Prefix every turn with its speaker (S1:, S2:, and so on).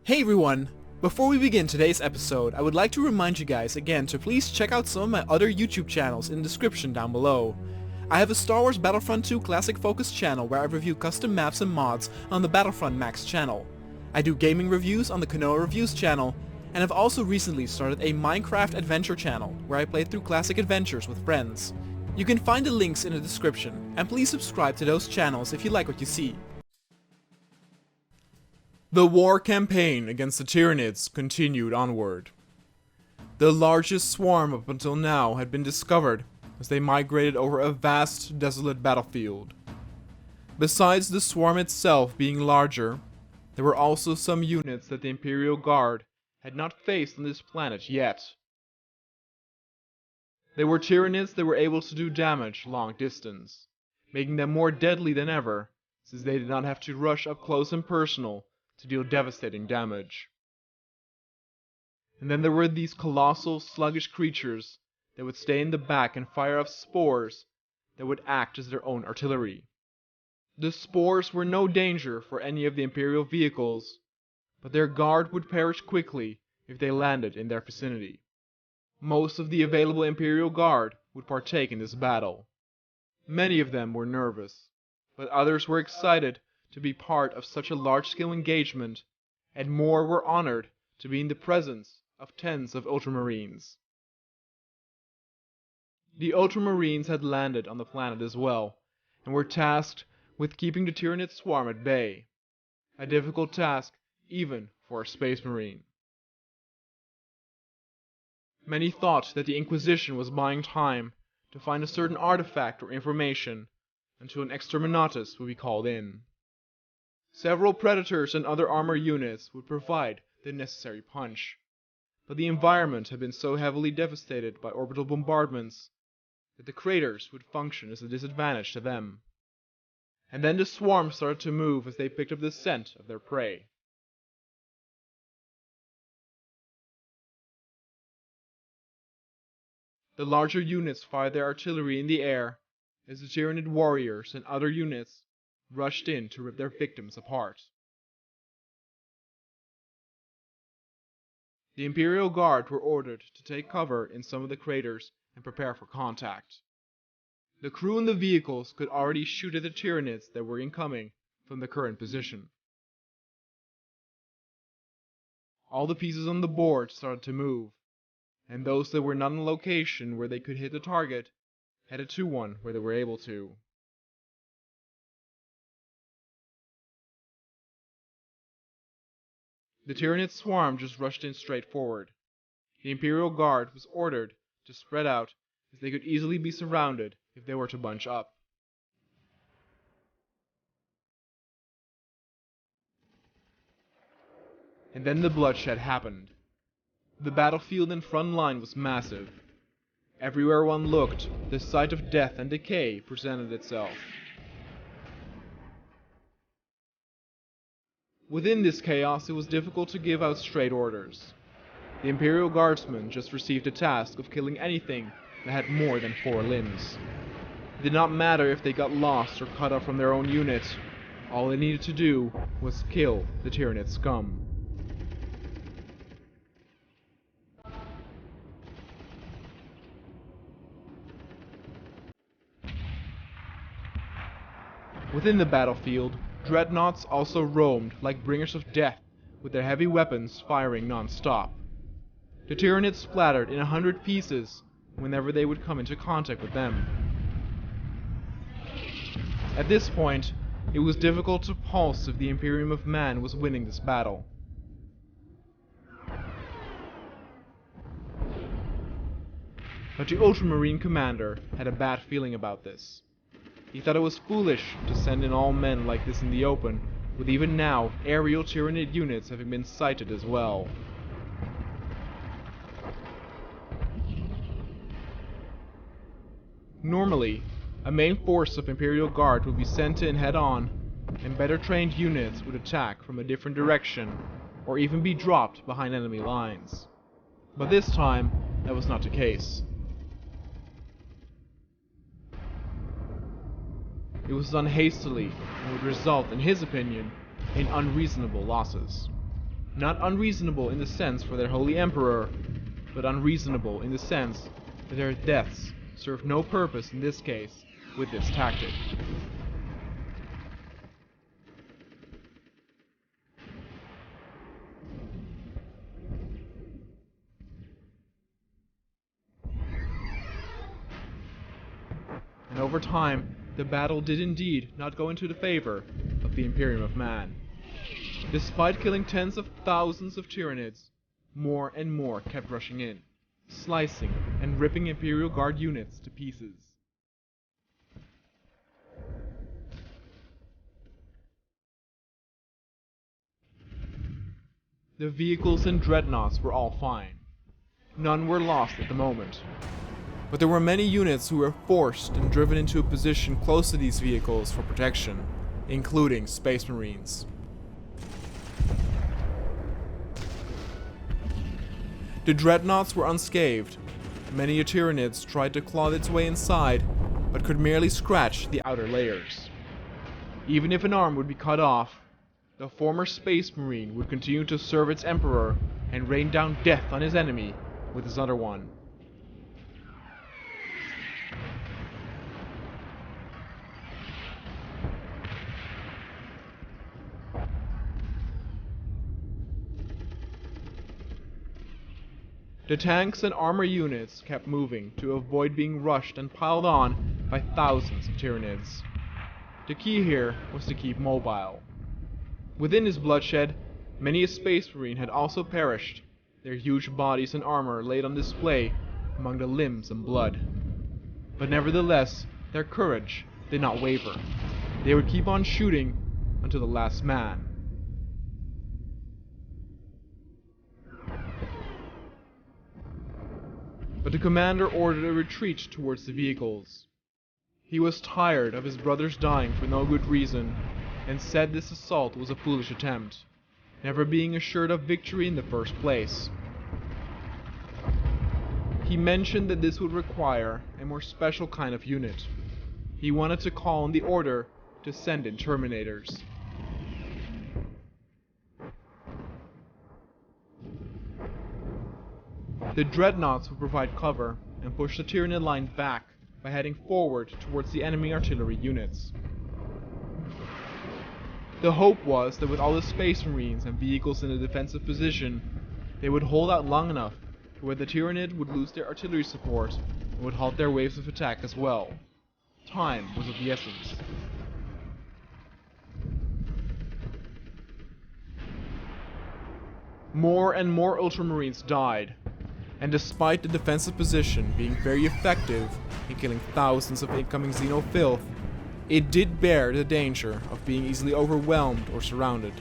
S1: Hey everyone! Before we begin today's episode, I would like to remind you guys again to please check out some of my other YouTube channels in the description down below. I have a Star Wars Battlefront 2 Classic Focus channel where I review custom maps and mods on the Battlefront Max channel. I do gaming reviews on the Kanoa Reviews channel, and have also recently started a Minecraft adventure channel where I play through classic adventures with friends. You can find the links in the description, and please subscribe to those channels if you like what you see. The war campaign against the Tyranids continued onward. The largest swarm up until now had been discovered as they migrated over a vast, desolate battlefield. Besides the swarm itself being larger, there were also some units that the Imperial Guard had not faced on this planet yet. They were Tyranids that were able to do damage long distance, making them more deadly than ever, since they did not have to rush up close and personal to deal devastating damage. And then there were these colossal, sluggish creatures that would stay in the back and fire off spores that would act as their own artillery. The spores were no danger for any of the Imperial vehicles, but their guard would perish quickly if they landed in their vicinity. Most of the available Imperial Guard would partake in this battle. Many of them were nervous, but others were excited to be part of such a large-scale engagement, and more were honored to be in the presence of tens of Ultramarines. The Ultramarines had landed on the planet as well, and were tasked with keeping the Tyranid swarm at bay, a difficult task even for a Space Marine. Many thought that the Inquisition was buying time to find a certain artifact or information until an Exterminatus would be called in. Several Predators and other armor units would provide the necessary punch, but the environment had been so heavily devastated by orbital bombardments that the craters would function as a disadvantage to them. And then the swarm started to move as they picked up the scent of their prey. The larger units fired their artillery in the air as the Tyranid warriors and other units rushed in to rip their victims apart. The Imperial Guard were ordered to take cover in some of the craters and prepare for contact. The crew in the vehicles could already shoot at the Tyranids that were incoming from the current position. All the pieces on the board started to move, and those that were not in a location where they could hit the target headed to one where they were able to. The Tyranid swarm just rushed in straight forward. The Imperial Guard was ordered to spread out as they could easily be surrounded if they were to bunch up. And then the bloodshed happened. The battlefield in front line was massive. Everywhere one looked, the sight of death and decay presented itself. Within this chaos, it was difficult to give out straight orders. The Imperial Guardsmen just received a task of killing anything that had more than 4 limbs. It did not matter if they got lost or cut off from their own unit. All they needed to do was kill the Tyranid scum. Within the battlefield, dreadnoughts also roamed like bringers of death, with their heavy weapons firing non-stop. The Tyranids splattered in 100 pieces whenever they would come into contact with them. At this point, it was difficult to pulse if the Imperium of Man was winning this battle. But the Ultramarine commander had a bad feeling about this. He thought it was foolish to send in all men like this in the open, with even now aerial Tyranid units having been sighted as well. Normally, a main force of Imperial Guard would be sent in head-on, and better trained units would attack from a different direction, or even be dropped behind enemy lines. But this time, that was not the case. It was done hastily and would result, in his opinion, in unreasonable losses. Not unreasonable in the sense for their holy emperor, but unreasonable in the sense that their deaths serve no purpose in this case with this tactic. And over time, the battle did indeed not go into the favor of the Imperium of Man. Despite killing tens of thousands of Tyranids, more and more kept rushing in, slicing and ripping Imperial Guard units to pieces. The vehicles and dreadnoughts were all fine. None were lost at the moment. But there were many units who were forced and driven into a position close to these vehicles for protection, including Space Marines. The dreadnoughts were unscathed. Many a Tyranids tried to claw its way inside, but could merely scratch the outer layers. Even if an arm would be cut off, the former Space Marine would continue to serve its Emperor and rain down death on his enemy with his other one. The tanks and armor units kept moving to avoid being rushed and piled on by thousands of Tyranids. The key here was to keep mobile. Within this bloodshed, many a Space Marine had also perished, their huge bodies and armor laid on display among the limbs and blood. But nevertheless, their courage did not waver. They would keep on shooting until the last man. But the commander ordered a retreat towards the vehicles. He was tired of his brothers dying for no good reason, and said this assault was a foolish attempt, never being assured of victory in the first place. He mentioned that this would require a more special kind of unit. He wanted to call in the order to send in Terminators. The dreadnoughts would provide cover and push the Tyranid line back by heading forward towards the enemy artillery units. The hope was that with all the Space Marines and vehicles in a defensive position, they would hold out long enough to where the Tyranid would lose their artillery support and would halt their waves of attack as well. Time was of the essence. More and more Ultramarines died, and despite the defensive position being very effective in killing thousands of incoming Xeno filth, it did bear the danger of being easily overwhelmed or surrounded.